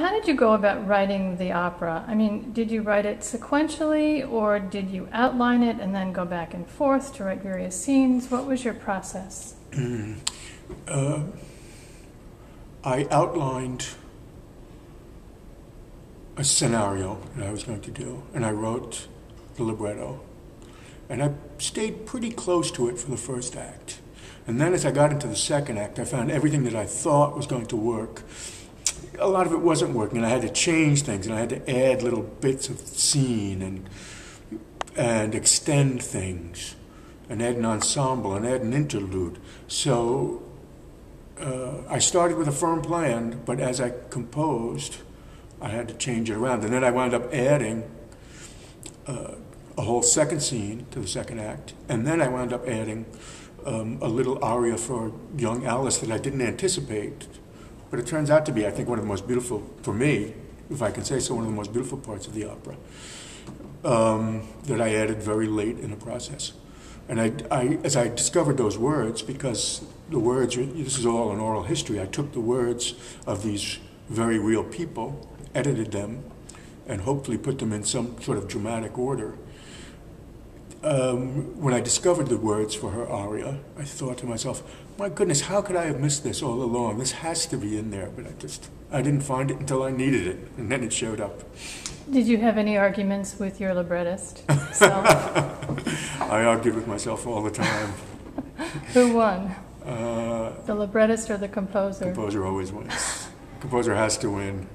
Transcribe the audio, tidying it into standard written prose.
how did you go about writing the opera? I mean, did you write it sequentially, or did you outline it and then go back and forth to write various scenes? What was your process? I outlined a scenario that I was going to do, and I wrote the libretto. And I stayed pretty close to it for the first act. And then as I got into the second act, I found everything that I thought was going to work. A lot of it wasn't working, and I had to change things, and I had to add little bits of scene and extend things, and add an ensemble, and add an interlude. So I started with a firm plan, but as I composed, I had to change it around. And then I wound up adding a whole second scene to the second act, and then I wound up adding a little aria for young Alice that I didn't anticipate. But it turns out to be, I think, one of the most beautiful, for me, if I can say so, one of the most beautiful parts of the opera that I added very late in the process. And as I discovered those words, because the words, this is all an oral history, I took the words of these very real people, edited them, and hopefully put them in some sort of dramatic order. When I discovered the words for her aria, I thought to myself, my goodness, how could I have missed this all along? This has to be in there, but I didn't find it until I needed it, and then it showed up. Did you have any arguments with your librettist self? I argued with myself all the time. Who won? The librettist or the composer? Composer always wins. Composer has to win.